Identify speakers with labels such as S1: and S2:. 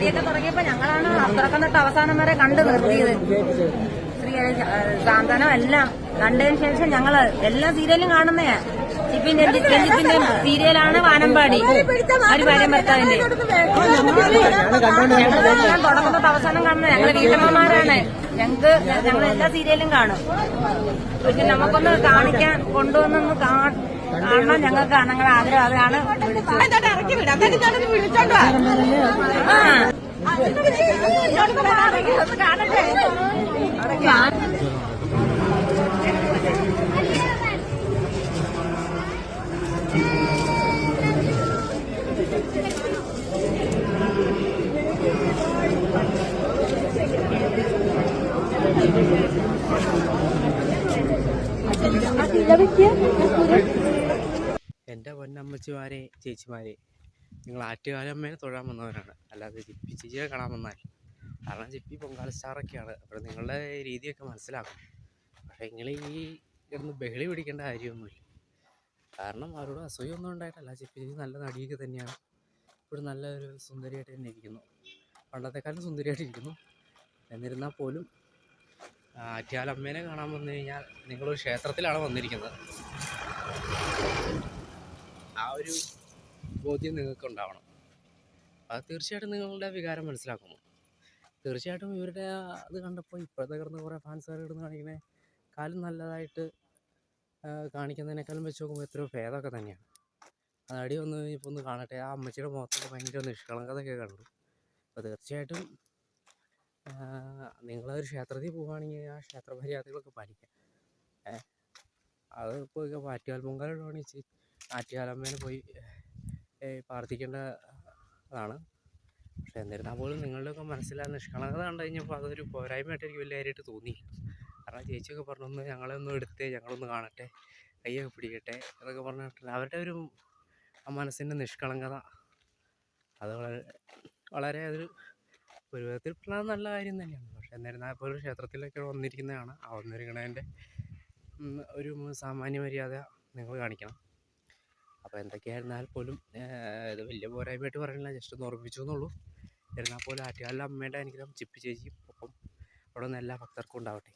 S1: പരിപാടിയൊക്കെ തുടങ്ങിയപ്പോ ഞങ്ങളാണ് തുറക്കം തൊട്ട് അവസാനം വരെ കണ്ടു നിർത്തിയത്. സാന്ത്വനം എല്ലാം കണ്ടതിന് ശേഷം ഞങ്ങള് എല്ലാ സീരിയലും കാണുന്നയാ. രഞ്ജിത്തിന്റെ സീരിയലാണ് വാനമ്പാടി, ഒരു ഭാര്യ ഭർത്താവിന്റെ. ഞങ്ങളെല്ലാം തുടക്കം തൊട്ട് അവസാനം കാണുന്നത്. ഞങ്ങള് വീട്ടമ്മമാരാണ്. ഞങ്ങൾ എല്ലാ സീരിയലും കാണും. പക്ഷെ നമുക്കൊന്ന് കാണിക്കാൻ കൊണ്ടുവന്നൊന്ന് കാണണം ഞങ്ങൾക്ക് ഞങ്ങളുടെ ആഗ്രഹം. അതാണ്
S2: എൻ്റെ പൊന്നമ്മച്ചിമാരെ, ചേച്ചിമാരെ, നിങ്ങൾ ആറ്റുകാലമ്മേനെ തൊഴാൻ വന്നവരാണ്, അല്ലാതെ ജിപ്പി ചേച്ചിയെ കാണാൻ വന്നാൽ. കാരണം ജിപ്പി പൊങ്കാല സ്റ്റാറൊക്കെയാണ്. അപ്പോൾ നിങ്ങളുടെ രീതിയൊക്കെ മനസ്സിലാക്കും. പക്ഷേ നിങ്ങൾ ഈ കിടന്ന് ബഹളി പിടിക്കേണ്ട കാര്യമൊന്നുമില്ല. കാരണം അവരോട് അസൂയൊന്നും ഉണ്ടായിട്ടല്ല. ജിപ്പി ചേച്ചി നല്ല നടിയൊക്കെ തന്നെയാണ്. ഇവിടെ നല്ലൊരു സുന്ദരിയായിട്ട് തന്നെ ഇരിക്കുന്നു. പണ്ടത്തെക്കാളും സുന്ദരിയായിട്ടിരിക്കുന്നു. എന്നിരുന്നാൽ പോലും ആറ്റുകാലമ്മേനെ കാണാൻ വന്നു കഴിഞ്ഞാൽ നിങ്ങളൊരു ക്ഷേത്രത്തിലാണ് വന്നിരിക്കുന്നത്. ആ ഒരു ബോധ്യം നിങ്ങൾക്ക് ഉണ്ടാവണം. അത് തീർച്ചയായിട്ടും നിങ്ങളുടെ വികാരം മനസ്സിലാക്കുന്നു. തീർച്ചയായിട്ടും ഇവരുടെ അത് കണ്ടപ്പോൾ ഇപ്പോഴത്തെ കിടന്ന് കുറേ ഫാൻസുകാർ കിടന്ന് കാണിക്കണേ കാലം നല്ലതായിട്ട് കാണിക്കുന്നതിനേക്കാളും വെച്ച് നോക്കുമ്പോൾ എത്രയോ ഭേദമൊക്കെ തന്നെയാണ്. അത് അടി വന്ന് ഇപ്പോൾ ഒന്ന് കാണട്ടെ. ആ അമ്മച്ചിയുടെ മുഖത്തൊക്കെ ഭയങ്കര നിഷ്കളങ്കതയൊക്കെ കണ്ടു. അപ്പോൾ തീർച്ചയായിട്ടും നിങ്ങളൊരു ക്ഷേത്രത്തിൽ പോവുകയാണെങ്കിൽ ആ ക്ഷേത്ര മര്യാദകളൊക്കെ പാലിക്കാം. അത് ഇപ്പോൾ ആറ്റുകാൽ പൊങ്കാലയിടുവാണെങ്കിൽ ഇച്ചിരി ആറ്റുകാലമ്മേനെ പോയി പ്രാർത്ഥിക്കേണ്ടതാണ്. പക്ഷെ എന്നിരുന്നാൽ പോലും നിങ്ങളുടെയൊക്കെ മനസ്സിലാ നിഷ്കളങ്കത കണ്ടു കഴിഞ്ഞപ്പോൾ അതൊരു പോരായ്മയായിട്ട് എനിക്ക് വലിയ കാര്യമായിട്ട് തോന്നിയില്ല. കാരണം ചേച്ചിയൊക്കെ പറഞ്ഞൊന്ന് ഞങ്ങളെ ഒന്ന് എടുത്തേ, ഞങ്ങളൊന്ന് കാണട്ടെ, കയ്യൊക്കെ പിടിക്കട്ടെ എന്നൊക്കെ പറഞ്ഞിട്ടില്ല. അവരുടെ ഒരു മനസ്സിൻ്റെ നിഷ്കളങ്കത അത് വളരെ അതൊരു ഒരു വിധത്തിൽ പറഞ്ഞാൽ നല്ല കാര്യം തന്നെയാണ്. പക്ഷെ എന്നിരുന്നാൽ പോലും ക്ഷേത്രത്തിലൊക്കെ വന്നിരിക്കുന്നതാണ്. ആ വന്നിരിക്കണതിൻ്റെ ഒരു സാമാന്യ മര്യാദ നിങ്ങൾ കാണിക്കണം. അപ്പോൾ എന്തൊക്കെയായിരുന്നാൽ പോലും ഇത് വലിയ പോരായ്മയായിട്ട് പറയണില്ല, ജസ്റ്റ് ഒന്ന് ഓർമ്മിച്ചു എന്നുള്ളൂ. എന്നാൽ പോലും ആറ്റുകാലിലെ അമ്മയുടെ അനുഗ്രഹം ജിപ്പി ചേച്ചിയും ഒപ്പം അവിടെ നിന്ന് എല്ലാ ഭക്തർക്കും ഉണ്ടാവട്ടെ.